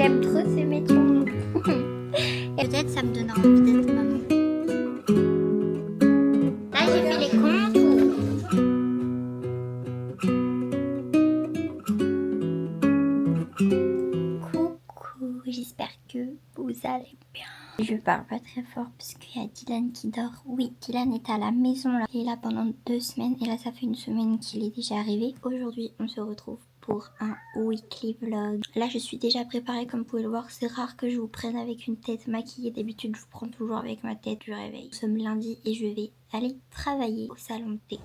Il aime trop ce métier. Et peut-être ça me donnera envie d'être maman. Là j'ai fait les contours. Coucou, j'espère que vous allez bien. Je parle pas très fort parce qu'il y a Dylan qui dort. Oui, Dylan est à la maison là. Il est là pendant 2 semaines et là ça fait 1 semaine qu'il est déjà arrivé. Aujourd'hui on se retrouve pour un weekly vlog. Là je suis déjà préparée comme vous pouvez le voir. C'est rare que je vous prenne avec une tête maquillée. D'habitude je vous prends toujours avec ma tête du réveil. Nous sommes lundi et je vais aller travailler au salon de thé.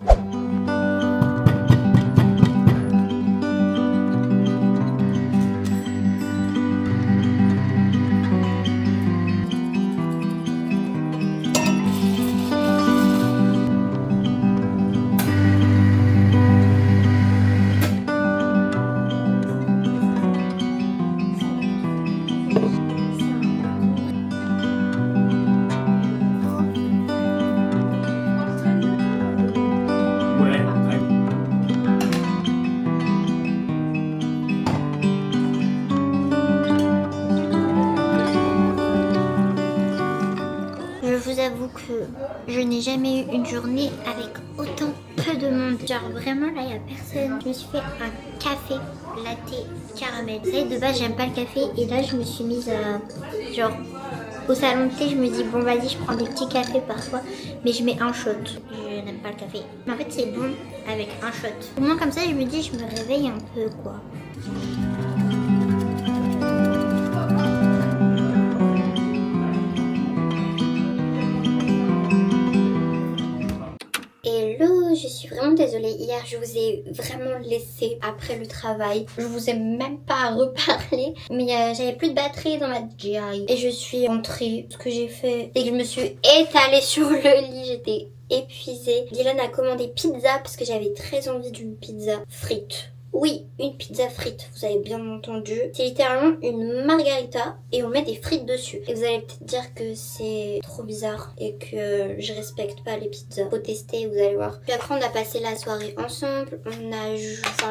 Je vous avoue que je n'ai jamais eu une journée avec autant peu de monde. Genre vraiment là il n'y a personne. Je me suis fait un café latte caramel. Vous savez de base j'aime pas le café et là je me suis mise genre au salon de thé. Je me dis bon vas-y je prends des petits cafés parfois mais je mets un shot. Je n'aime pas le café. Mais en fait c'est bon avec un shot. Au moins comme ça je me dis je me réveille un peu quoi. Hello, je suis vraiment désolée, hier je vous ai vraiment laissé après le travail. Je vous ai même pas reparlé, mais j'avais plus de batterie dans ma DJI. Et je suis rentrée, ce que j'ai fait, c'est que je me suis étalée sur le lit, j'étais épuisée. Dylan a commandé pizza parce que j'avais très envie d'une pizza frite. Oui, une pizza frite, vous avez bien entendu. C'est littéralement une margarita et on met des frites dessus. Et vous allez peut-être dire que c'est trop bizarre et que je respecte pas les pizzas. Faut tester, vous allez voir. Puis après on a passé la soirée ensemble,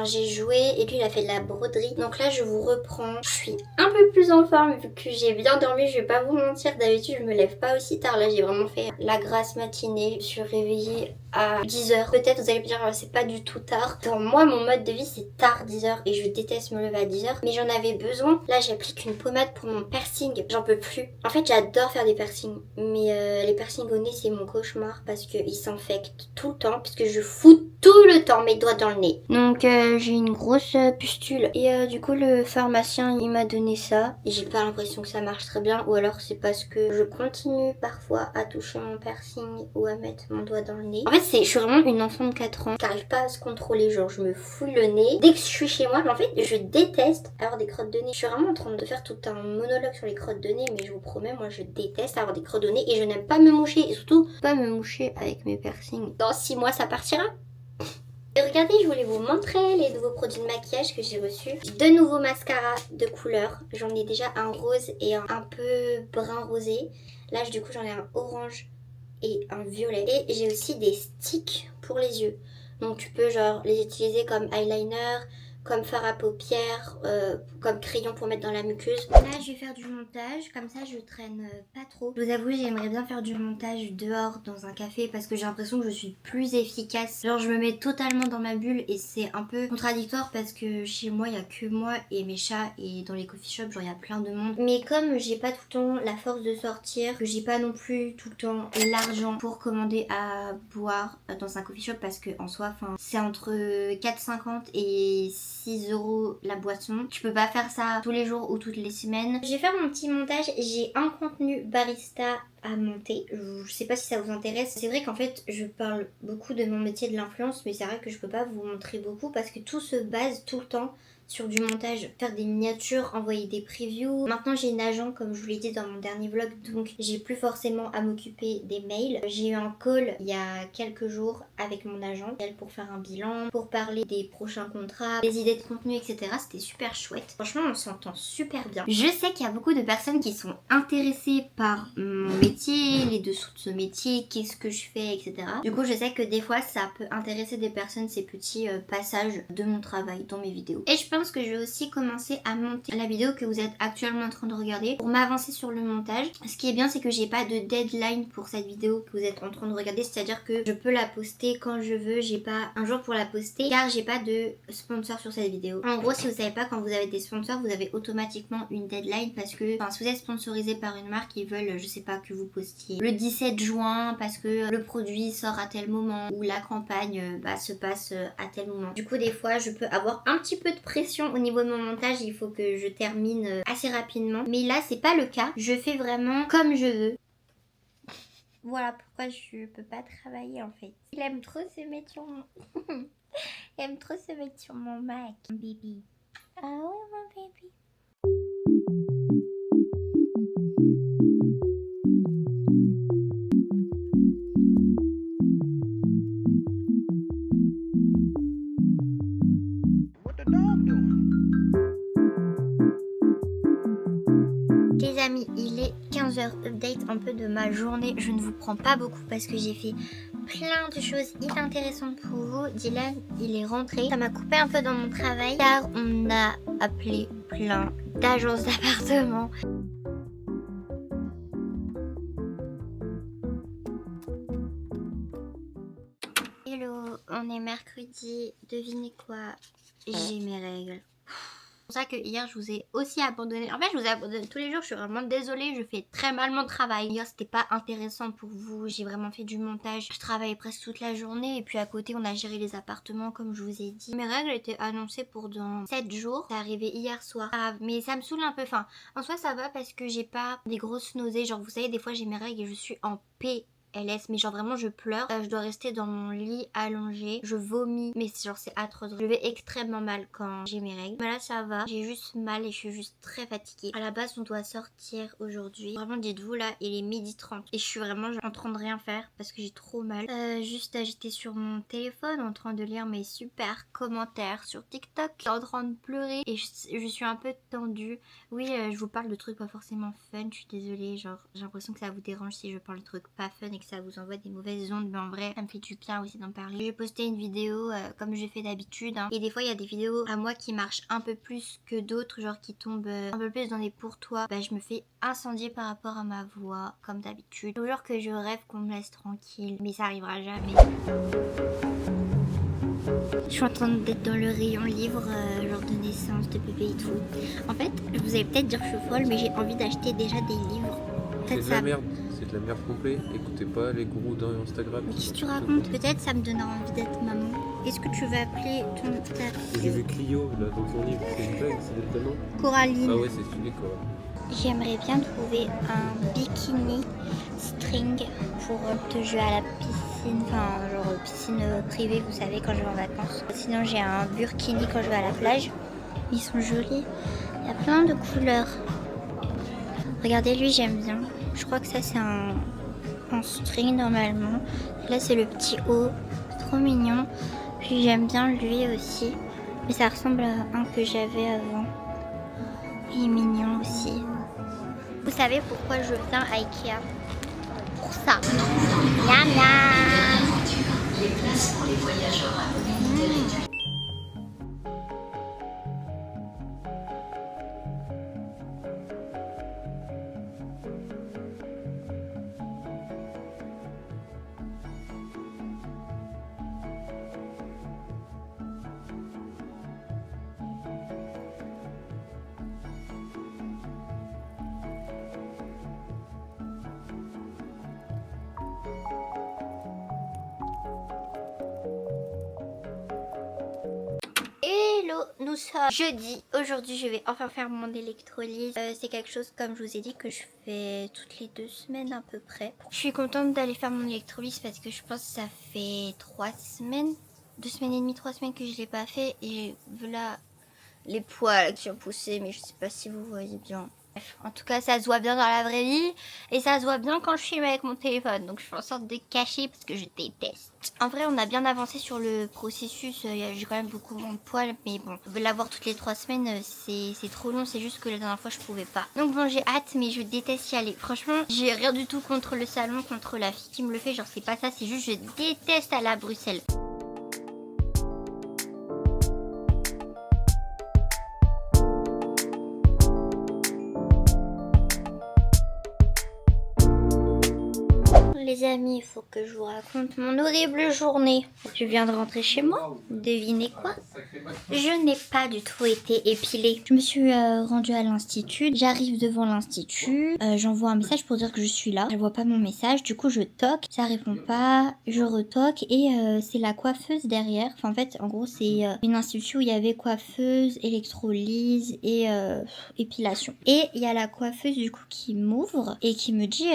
j'ai joué et lui il a fait de la broderie. Donc là je vous reprends. Je suis un peu plus en forme vu que j'ai bien dormi, je vais pas vous mentir. D'habitude je me lève pas aussi tard. Là j'ai vraiment fait la grasse matinée. Je suis réveillée à 10h. Peut-être vous allez me dire c'est pas du tout tard. Dans moi mon mode de vie c'est tard 10h et je déteste me lever à 10h, mais j'en avais besoin. Là j'applique une pommade pour mon piercing, j'en peux plus. En fait j'adore faire des piercings, mais les piercings au nez c'est mon cauchemar parce qu'ils s'infectent tout le temps, puisque je fous tout le temps mes doigts dans le nez. Donc j'ai une grosse pustule et du coup le pharmacien il m'a donné ça et j'ai pas l'impression que ça marche très bien, ou alors c'est parce que je continue parfois à toucher mon piercing ou à mettre mon doigt dans le nez. En fait je suis vraiment une enfant de 4 ans qui n'arrive pas à se contrôler, genre je me fouille le nez dès que je suis chez moi, mais en fait je déteste avoir des crottes de nez. Je suis vraiment en train de faire tout un monologue sur les crottes de nez, mais je vous promets moi je déteste avoir des crottes de nez et je n'aime pas me moucher, et surtout pas me moucher avec mes piercings. Dans 6 mois ça partira. Et regardez, je voulais vous montrer les nouveaux produits de maquillage que j'ai reçus. 2 nouveaux mascaras de couleur. J'en ai déjà un rose et un peu brun rosé. Là du coup j'en ai un orange et un violet. Et j'ai aussi des sticks pour les yeux. Donc tu peux genre les utiliser comme eyeliner, comme fard à paupières, comme crayon pour mettre dans la muqueuse. Là je vais faire du montage, comme ça je traîne pas trop. Je vous avoue j'aimerais bien faire du montage dehors dans un café parce que j'ai l'impression que je suis plus efficace. Genre je me mets totalement dans ma bulle et c'est un peu contradictoire parce que chez moi il y a que moi et mes chats, et dans les coffee shops genre il y a plein de monde. Mais comme j'ai pas tout le temps la force de sortir, que j'ai pas non plus tout le temps l'argent pour commander à boire dans un coffee shop, parce que en soi c'est entre 4,50 et 6 € la boisson. Tu peux pas faire ça tous les jours ou toutes les semaines. Je vais faire mon petit montage. J'ai un contenu barista à monter. Je sais pas si ça vous intéresse. C'est vrai qu'en fait je parle beaucoup de mon métier de l'influence, mais c'est vrai que je peux pas vous montrer beaucoup parce que tout se base tout le temps sur du montage, faire des miniatures, envoyer des previews. Maintenant j'ai une agent comme je vous l'ai dit dans mon dernier vlog, donc j'ai plus forcément à m'occuper des mails. J'ai eu un call il y a quelques jours avec mon agent pour faire un bilan, pour parler des prochains contrats, des idées de contenu, etc. C'était super chouette. Franchement on s'entend super bien. Je sais qu'il y a beaucoup de personnes qui sont intéressées par mon métier, les dessous de ce métier, qu'est-ce que je fais, etc. Du coup je sais que des fois ça peut intéresser des personnes ces petits passages de mon travail dans mes vidéos. Et je pense que je vais aussi commencer à monter la vidéo que vous êtes actuellement en train de regarder pour m'avancer sur le montage. Ce qui est bien, c'est que j'ai pas de deadline pour cette vidéo que vous êtes en train de regarder, c'est-à-dire que je peux la poster quand je veux, j'ai pas un jour pour la poster car j'ai pas de sponsor sur cette vidéo. En gros, si vous savez pas, quand vous avez des sponsors, vous avez automatiquement une deadline parce que si vous êtes sponsorisé par une marque, ils veulent, je sais pas, que vous postiez le 17 juin parce que le produit sort à tel moment ou la campagne se passe à tel moment. Du coup, des fois, je peux avoir un petit peu de pression au niveau de mon montage, il faut que je termine assez rapidement. Mais là, c'est pas le cas. Je fais vraiment comme je veux. Voilà pourquoi je peux pas travailler en fait. Il aime trop se mettre sur mon... Il aime trop se mettre sur mon Mac. Baby. Ah ouais, mon baby. Les amis, il est 15h, update un peu de ma journée. Je ne vous prends pas beaucoup parce que j'ai fait plein de choses hyper intéressantes pour vous. Dylan, il est rentré. Ça m'a coupé un peu dans mon travail car on a appelé plein d'agences d'appartements. Hello, on est mercredi. Devinez quoi? J'ai mes règles. C'est pour ça que hier je vous ai aussi abandonné. En fait je vous ai abandonné tous les jours, je suis vraiment désolée, je fais très mal mon travail. Hier c'était pas intéressant pour vous, j'ai vraiment fait du montage. Je travaillais presque toute la journée et puis à côté on a géré les appartements comme je vous ai dit. Mes règles étaient annoncées pour dans 7 jours, c'est arrivé hier soir. Mais ça me saoule un peu, enfin en soi ça va parce que j'ai pas des grosses nausées. Genre vous savez des fois j'ai mes règles et je suis en paix. LS, mais genre vraiment je pleure, je dois rester dans mon lit allongée, je vomis, mais genre c'est atroce, je vais extrêmement mal quand j'ai mes règles, mais là ça va, j'ai juste mal et je suis juste très fatiguée. À la base on doit sortir aujourd'hui, vraiment dites-vous là il est 12h30 et je suis vraiment en train de rien faire parce que j'ai trop mal. Juste j'étais sur mon téléphone en train de lire mes super commentaires sur TikTok, en train de pleurer et je suis un peu tendue. Oui je vous parle de trucs pas forcément fun, je suis désolée, genre j'ai l'impression que ça vous dérange si je parle de trucs pas fun et que ça vous envoie des mauvaises ondes, mais en vrai ça me fait du bien aussi d'en parler. J'ai posté une vidéo comme je fais d'habitude et des fois il y a des vidéos à moi qui marchent un peu plus que d'autres, genre qui tombent un peu plus dans des pourtois. Je me fais incendier par rapport à ma voix comme d'habitude. Toujours que je rêve qu'on me laisse tranquille, mais ça arrivera jamais. Je suis en train d'être dans le rayon livre, genre de naissance, de bébé et tout. En fait, vous allez peut-être dire que je suis folle, mais j'ai envie d'acheter déjà des livres. C'est de la merde, c'est de la merde complète. Écoutez pas les gourous d'Instagram. Mais qu'est-ce que tu racontes? Peut-être ça me donnera envie d'être maman. Est-ce que tu veux appeler ta... J'ai vu Clio là dans ton livre, c'est une blague, c'est le nom Coraline. Ah ouais, c'est stylé quoi. J'aimerais bien trouver un bikini string pour te jouer à la piscine, enfin genre piscine privée vous savez quand je vais en vacances. Sinon j'ai un burkini quand je vais à la plage. Ils sont jolis, il y a plein de couleurs. Regardez lui j'aime bien, je crois que ça c'est un string normalement. Là c'est le petit haut, c'est trop mignon. Puis j'aime bien lui aussi, mais ça ressemble à un que j'avais avant. Il est mignon aussi. Vous savez pourquoi je viens à Ikea? Pour ça. Miam miam. Hello, nous sommes jeudi. Aujourd'hui, je vais enfin faire mon électrolyse. C'est quelque chose, comme je vous ai dit, que je fais toutes les 2 semaines à peu près. Je suis contente d'aller faire mon électrolyse parce que je pense que ça fait 3 semaines, 2 semaines et demie, 3 semaines que je l'ai pas fait. Et voilà les poils qui ont poussé, mais je sais pas si vous voyez bien. Bref, en tout cas, ça se voit bien dans la vraie vie et ça se voit bien quand je filme avec mon téléphone. Donc je fais en sorte de cacher parce que je déteste. En vrai, on a bien avancé sur le processus. J'ai quand même beaucoup moins de poils, mais bon, l'avoir toutes les 3 semaines, c'est trop long. C'est juste que la dernière fois, je pouvais pas. Donc bon, j'ai hâte, mais je déteste y aller. Franchement, j'ai rien du tout contre le salon, contre la fille qui me le fait. Genre, c'est pas ça. C'est juste, je déteste aller à Bruxelles. les amis, il faut que je vous raconte mon horrible journée. Je viens de rentrer chez moi. Devinez quoi? Je n'ai pas du tout été épilée. Je me suis rendue à l'institut. J'arrive devant l'institut. J'envoie un message pour dire que je suis là. Elle voit pas mon message. Du coup, je toque. Ça répond pas. Je retoque. Et c'est la coiffeuse derrière. Enfin, en fait, en gros, c'est une institut où il y avait coiffeuse, électrolyse et épilation. Et il y a la coiffeuse du coup qui m'ouvre et qui me dit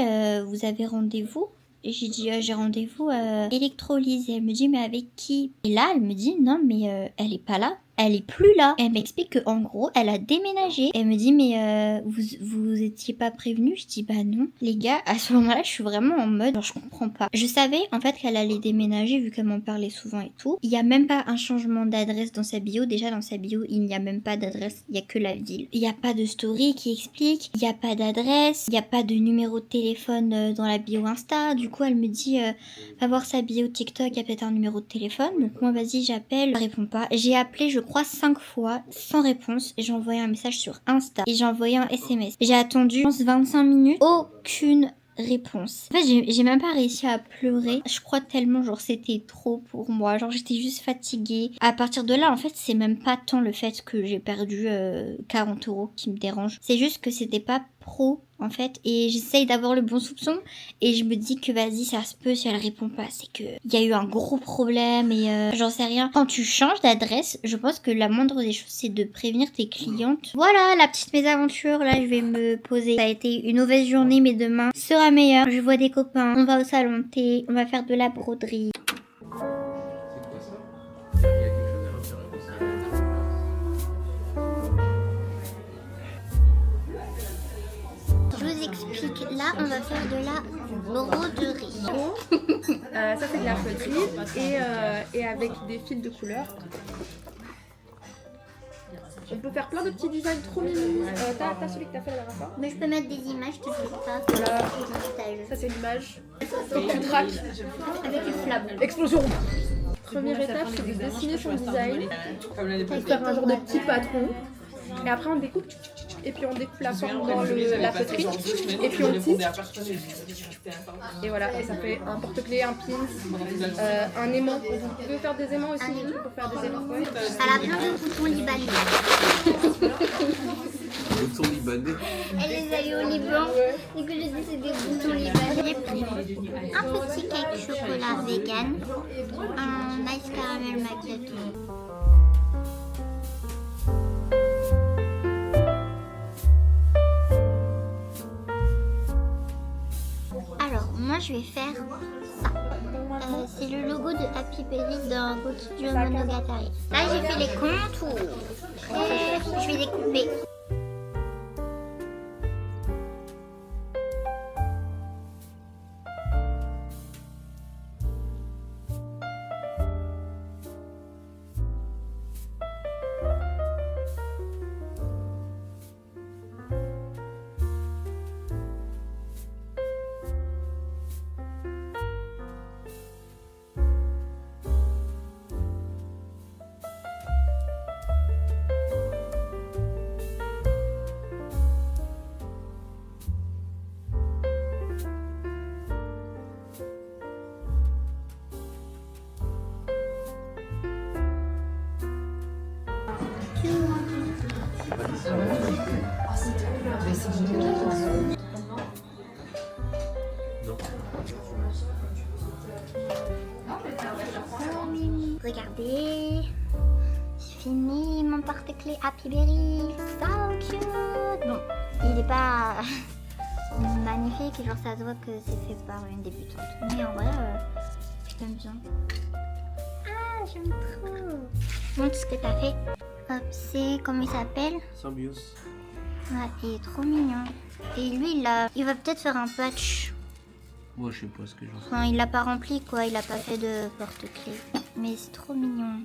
vous avez rendez-vous? Et j'ai dit j'ai rendez-vous électrolyse. Et elle me dit mais avec qui? Et là elle me dit non mais elle est pas là. Elle est plus là. Elle m'explique que en gros, elle a déménagé. Elle me dit mais vous étiez pas prévenu? Je dis bah non. Les gars, à ce moment-là, je suis vraiment en mode genre, je comprends pas. Je savais en fait qu'elle allait déménager vu qu'elle m'en parlait souvent et tout. Il y a même pas un changement d'adresse dans sa bio. Déjà dans sa bio, il n'y a même pas d'adresse, il y a que la ville. Il y a pas de story qui explique, il y a pas d'adresse, il y a pas de numéro de téléphone dans la bio Insta. Du coup, elle me dit va voir sa bio TikTok, il y a peut-être un numéro de téléphone. Donc moi vas-y, j'appelle, elle répond pas. J'ai appelé je crois 5 fois sans réponse et j'ai envoyé un message sur Insta et j'ai envoyé un SMS. J'ai attendu je pense 25 minutes, aucune réponse. En fait, j'ai même pas réussi à pleurer. Je crois tellement, genre, c'était trop pour moi. Genre, j'étais juste fatiguée. À partir de là, en fait, c'est même pas tant le fait que j'ai perdu 40 € qui me dérange. C'est juste que c'était pas pro, en fait. Et j'essaye d'avoir le bon soupçon. Et je me dis que vas-y, ça se peut si elle répond pas. C'est que il y a eu un gros problème et j'en sais rien. Quand tu changes d'adresse, je pense que la moindre des choses, c'est de prévenir tes clientes. Voilà, la petite mésaventure. Là, je vais me poser. Ça a été une mauvaise journée, mais demain sera meilleur. Je vois des copains. On va au salon de thé. On va faire de la broderie. Je vous explique. Là, on va faire de la broderie. Ça c'est de la poterie et avec des fils de couleur. On peut faire plein de petits designs trop mignons. T'as celui que t'as fait la dernière fois? Mais je peux mettre des images, tu sais pas. Voilà. Ça c'est l'image. Donc tu traques. Avec une flamme. Explosion. Première étape, c'est de dessiner son design. On faire un genre de petit patron. Et après on découpe. Et puis on découpe la forme dans la poterie. Et puis on tisse. Et voilà, et ça fait un porte-clés, un pin, un aimant. Vous pouvez faire des aimants aussi, pour faire des aimants. Elle a plein de boutons libanais. Boutons libanais. Elle les a eu au Liban. Et que je dis c'est des boutons libanais. J'ai pris un petit cake chocolat vegan, un ice caramel macchiato. Alors, moi je vais faire ça. C'est le logo de Happy Berry dans Gokijo Monogatari. Là, j'ai fait les contours. Et je vais découper. Regardez, c'est fini mon porte-clés Happy Berry, so cute. Bon, il est pas magnifique, genre ça se voit que c'est fait par une débutante. Mais en vrai, j'aime bien. Ah, j'aime trop. Montre ce que t'as fait. Hop, c'est comment il s'appelle? Symbiose. Ouais, il est trop mignon. Et lui, il va peut-être faire un patch. Moi, je sais pas ce que j'en fais. Enfin, il l'a pas rempli quoi, il a pas fait de porte-clés. Mais c'est trop mignon.